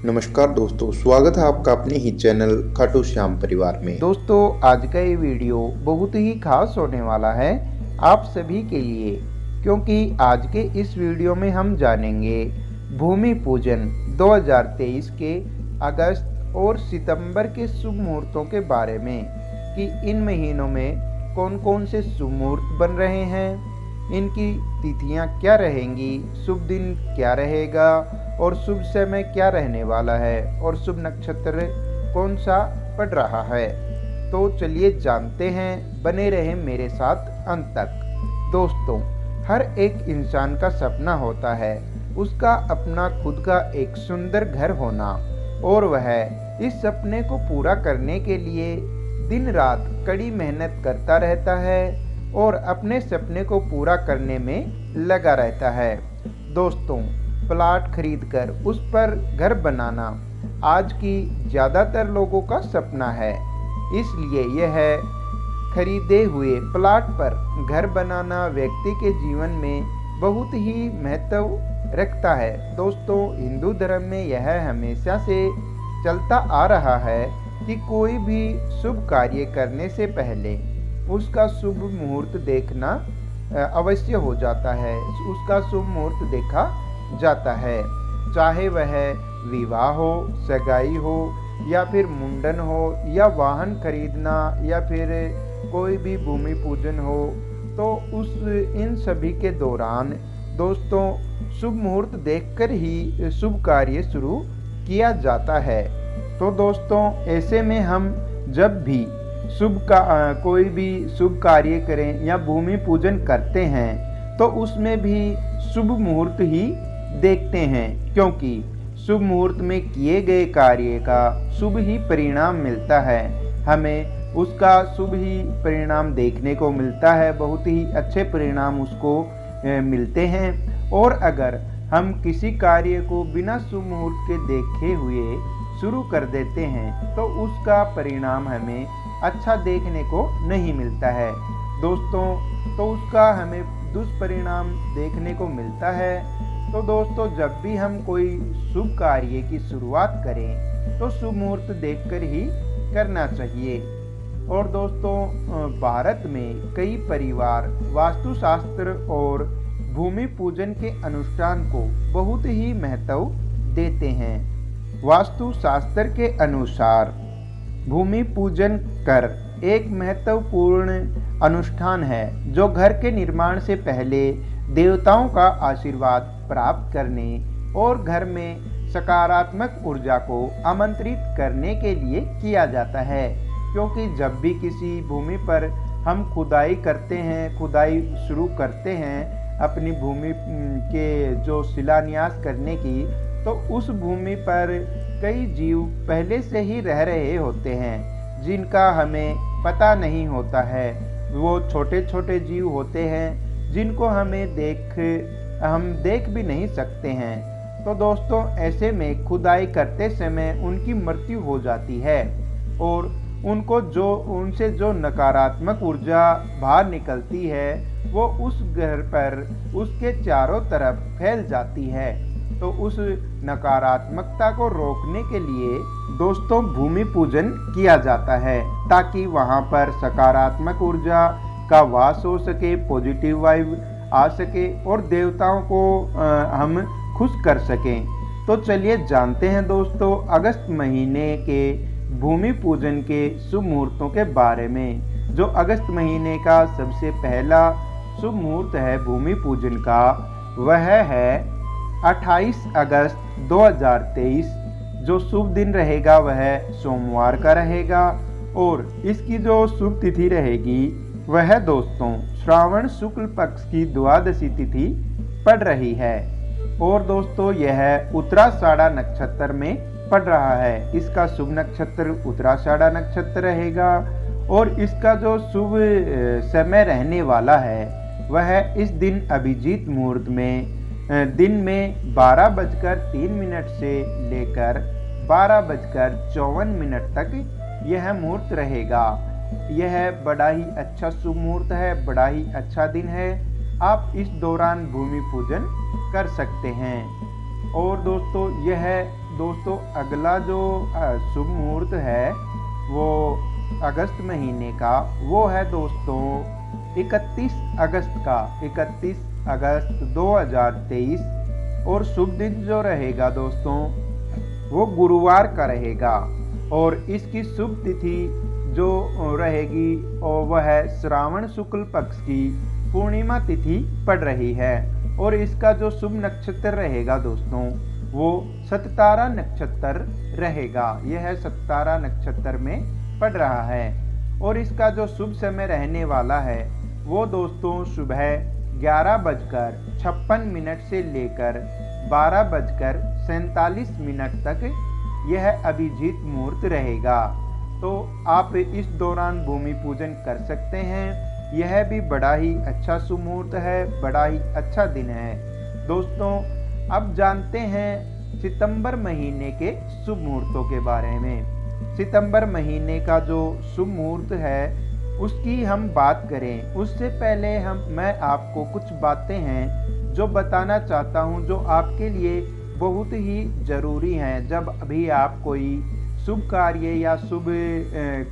नमस्कार दोस्तों, स्वागत है आपका अपने ही चैनल खाटू श्याम परिवार में। दोस्तों आज का ये वीडियो बहुत ही खास होने वाला है आप सभी के लिए, क्योंकि आज के इस वीडियो में हम जानेंगे भूमि पूजन 2023 के अगस्त और सितंबर के शुभ मुहूर्तों के बारे में कि इन महीनों में कौन कौन से शुभ मुहूर्त बन रहे हैं, इनकी तिथियां क्या रहेंगी, शुभ दिन क्या रहेगा और शुभ समय क्या रहने वाला है और शुभ नक्षत्र कौन सा पड़ रहा है। तो चलिए जानते हैं, बने रहें मेरे साथ अंत तक। दोस्तों, हर एक इंसान का सपना होता है उसका अपना खुद का एक सुंदर घर होना, और वह इस सपने को पूरा करने के लिए दिन रात कड़ी मेहनत करता रहता है और अपने सपने को पूरा करने में लगा रहता है। दोस्तों, प्लाट खरीदकर उस पर घर बनाना आज की ज़्यादातर लोगों का सपना है, इसलिए यह खरीदे हुए प्लाट पर घर बनाना व्यक्ति के जीवन में बहुत ही महत्व रखता है। दोस्तों, हिंदू धर्म में यह हमेशा से चलता आ रहा है कि कोई भी शुभ कार्य करने से पहले उसका शुभ मुहूर्त देखना अवश्य हो जाता है, उसका शुभ मुहूर्त देखा जाता है, चाहे वह विवाह हो, सगाई हो या फिर मुंडन हो या वाहन खरीदना या फिर कोई भी भूमि पूजन हो। तो इन सभी के दौरान दोस्तों शुभ मुहूर्त देखकर ही शुभ कार्य शुरू किया जाता है। तो दोस्तों, ऐसे में हम जब भी कोई भी शुभ कार्य करें या भूमि पूजन करते हैं तो उसमें भी शुभ मुहूर्त ही देखते हैं, क्योंकि शुभ मुहूर्त में किए गए कार्य का शुभ ही परिणाम मिलता है, हमें उसका शुभ ही परिणाम देखने को मिलता है, बहुत ही अच्छे परिणाम उसको मिलते हैं। और अगर हम किसी कार्य को बिना शुभ मुहूर्त के देखे हुए शुरू कर देते हैं तो उसका परिणाम हमें अच्छा देखने को नहीं मिलता है दोस्तों, तो उसका हमें दुष्परिणाम देखने को मिलता है। तो दोस्तों, जब भी हम कोई शुभ कार्य की शुरुआत करें तो शुभ मुहूर्त देखकर ही करना चाहिए। और दोस्तों, भारत में कई परिवार वास्तुशास्त्र और भूमि पूजन के अनुष्ठान को बहुत ही महत्व देते हैं। वास्तुशास्त्र के अनुसार भूमि पूजन कर एक महत्वपूर्ण अनुष्ठान है जो घर के निर्माण से पहले देवताओं का आशीर्वाद प्राप्त करने और घर में सकारात्मक ऊर्जा को आमंत्रित करने के लिए किया जाता है। क्योंकि जब भी किसी भूमि पर हम खुदाई करते हैं, खुदाई शुरू करते हैं अपनी भूमि के जो शिलान्यास करने की, तो उस भूमि पर कई जीव पहले से ही रह रहे होते हैं जिनका हमें पता नहीं होता है। वो छोटे छोटे जीव होते हैं जिनको हम देख भी नहीं सकते हैं। तो दोस्तों, ऐसे में खुदाई करते समय उनकी मृत्यु हो जाती है और उनसे जो नकारात्मक ऊर्जा बाहर निकलती है वो उस घर पर उसके चारों तरफ फैल जाती है। तो उस नकारात्मकता को रोकने के लिए दोस्तों भूमि पूजन किया जाता है, ताकि वहां पर सकारात्मक ऊर्जा का वास हो सके, पॉजिटिव वाइब आ सके और देवताओं को हम खुश कर सकें। तो चलिए जानते हैं दोस्तों अगस्त महीने के भूमि पूजन के शुभ मुहूर्तों के बारे में। जो अगस्त महीने का सबसे पहला शुभ मुहूर्त है भूमि पूजन का, वह है 28 अगस्त 2023। जो शुभ दिन रहेगा वह सोमवार का रहेगा और इसकी जो शुभ तिथि रहेगी वह दोस्तों श्रावण शुक्ल पक्ष की द्वादशी तिथि पड़ रही है। और दोस्तों, यह उत्तराषाढ़ा नक्षत्र में पड़ रहा है। इसका शुभ नक्षत्र उत्तराषाढ़ा नक्षत्र रहेगा और इसका जो शुभ समय रहने वाला है वह इस दिन अभिजीत मुहूर्त में दिन में 12:03 से लेकर 12:54 तक यह मुहूर्त रहेगा। यह बड़ा ही अच्छा शुभ मुहूर्त है, बड़ा ही अच्छा दिन है। आप इस दौरान भूमि पूजन कर सकते हैं। और दोस्तों, यह दोस्तों अगला जो शुभ मुहूर्त है वो अगस्त महीने का, वो है दोस्तों 31 अगस्त का, 31 अगस्त 2023। और शुभ दिन जो रहेगा दोस्तों वो गुरुवार का रहेगा। और इसकी शुभ तिथि जो रहेगी और वह है श्रावण शुक्ल पक्ष की पूर्णिमा तिथि पड़ रही है। और इसका जो शुभ नक्षत्र रहेगा दोस्तों वो सततारा नक्षत्र रहेगा। यह सततारा नक्षत्र में पड़ रहा है। और इसका जो शुभ समय रहने वाला है वो दोस्तों सुबह 11:56 से लेकर 12:47 तक यह अभिजीत मुहूर्त रहेगा। तो आप इस दौरान भूमि पूजन कर सकते हैं। यह भी बड़ा ही अच्छा शुभ मुहूर्त है, बड़ा ही अच्छा दिन है। दोस्तों अब जानते हैं सितंबर महीने के शुभ मुहूर्तों के बारे में। सितंबर महीने का जो शुभ मुहूर्त है उसकी हम बात करें उससे पहले मैं आपको कुछ बातें हैं जो बताना चाहता हूं, जो आपके लिए बहुत ही ज़रूरी हैं। जब अभी आप कोई शुभ कार्य या शुभ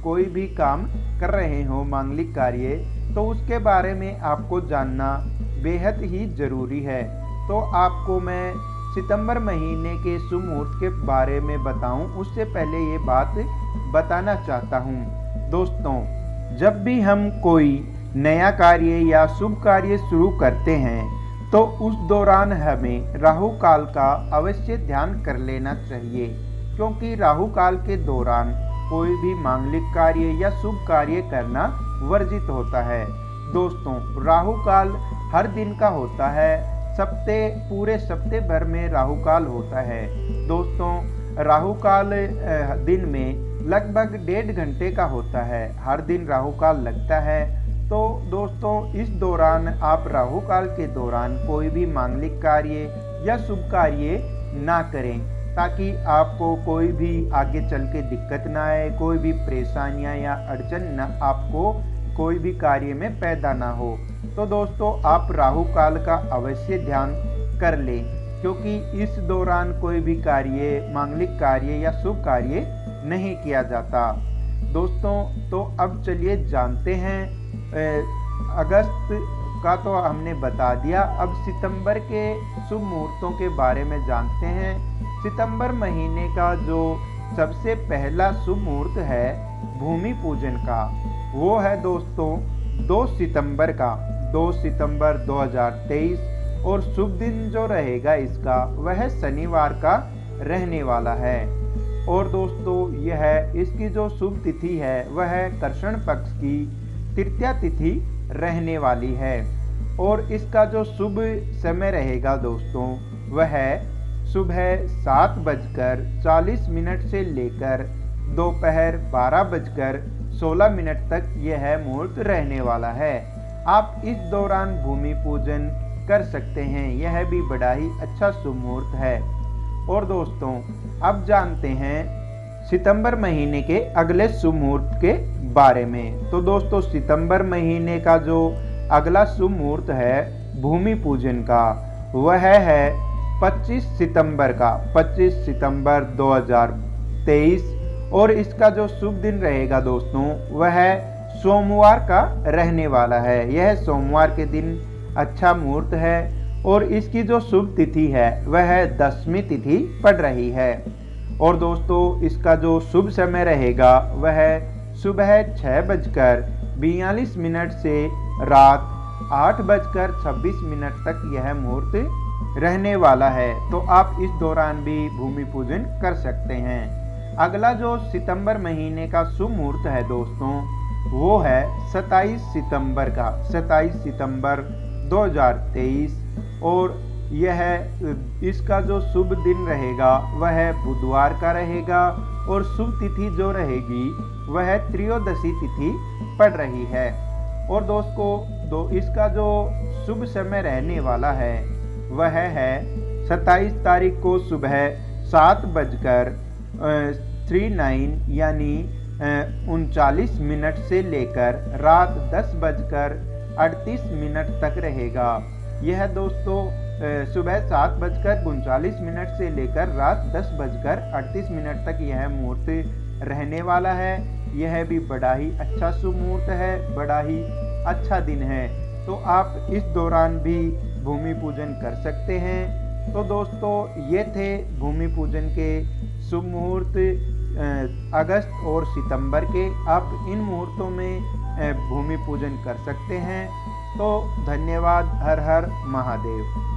कोई भी काम कर रहे हो, मांगलिक कार्य, तो उसके बारे में आपको जानना बेहद ही ज़रूरी है। तो आपको मैं सितंबर महीने के शुभ मुहूर्त के बारे में बताऊं उससे पहले ये बात बताना चाहता हूं। दोस्तों जब भी हम कोई नया कार्य या शुभ कार्य शुरू करते हैं तो उस दौरान हमें राहु काल का अवश्य ध्यान कर लेना चाहिए, क्योंकि राहु काल के दौरान कोई भी मांगलिक कार्य या शुभ कार्य करना वर्जित होता है। दोस्तों राहु काल हर दिन का होता है, पूरे सप्ते भर में राहु काल होता है। दोस्तों राहु काल दिन में लगभग 1.5 घंटे का होता है। हर दिन राहु काल लगता है। तो दोस्तों इस दौरान आप राहु काल के दौरान कोई भी मांगलिक कार्य या शुभ कार्य ना करें, ताकि आपको कोई भी आगे चल के दिक्कत ना आए, कोई भी परेशानियां या अड़चन ना आपको कोई भी कार्य में पैदा ना हो। तो दोस्तों आप राहु काल का अवश्य ध्यान कर लें, क्योंकि इस दौरान कोई भी कार्य, मांगलिक कार्य या शुभ कार्य नहीं किया जाता। दोस्तों तो अब चलिए जानते हैं, अगस्त का तो हमने बता दिया, अब सितंबर के शुभ मुहूर्तों के बारे में जानते हैं। सितंबर महीने का जो सबसे पहला शुभ मुहूर्त है भूमि पूजन का, वो है दोस्तों 2 सितंबर का, 2 सितंबर 2023। और शुभ दिन जो रहेगा इसका वह शनिवार का रहने वाला है। और दोस्तों यह इसकी जो शुभ तिथि है वह कृष्ण पक्ष की तृतीया तिथि रहने वाली है। और इसका जो शुभ समय रहेगा दोस्तों वह सुबह 7:40 से लेकर दोपहर 12:16 तक यह मुहूर्त रहने वाला है। आप इस दौरान भूमि पूजन कर सकते हैं, यह भी बड़ा ही अच्छा शुभ मुहूर्त है। और दोस्तों अब जानते हैं सितंबर महीने के अगले शुभ मुहूर्त के बारे में। तो दोस्तों सितंबर महीने का जो अगला शुभ मुहूर्त है भूमि पूजन का वह है 25 सितंबर का, 25 सितंबर 2023। और इसका जो शुभ दिन रहेगा दोस्तों वह सोमवार का रहने वाला है। यह सोमवार के दिन अच्छा मुहूर्त है। और इसकी जो शुभ तिथि है वह 10वीं तिथि पड़ रही है। और दोस्तों इसका जो शुभ समय रहेगा वह सुबह 6:42 से रात 8:26 तक यह मुहूर्त रहने वाला है। तो आप इस दौरान भी भूमि पूजन कर सकते हैं। अगला जो सितंबर महीने का शुभ मुहूर्त है दोस्तों वो है 27 सितंबर का, 27 सितंबर 2023। और यह इसका जो शुभ दिन रहेगा वह बुधवार का रहेगा। और शुभ तिथि जो रहेगी वह त्रयोदशी तिथि पड़ रही है। और दोस्तों इसका जो शुभ समय रहने वाला है वह है 27 तारीख को सुबह 7:39 यानी 39 से लेकर रात 10:38 तक रहेगा। यह दोस्तों सुबह 7:39 से लेकर रात 10:38 तक यह मुहूर्त रहने वाला है। यह भी बड़ा ही अच्छा शुभ मुहूर्त है, बड़ा ही अच्छा दिन है, तो आप इस दौरान भी भूमि पूजन कर सकते हैं। तो दोस्तों, ये थे भूमि पूजन के शुभ मुहूर्त अगस्त और सितंबर के। आप इन मुहूर्तों में भूमि पूजन कर सकते हैं। तो धन्यवाद। हर हर महादेव।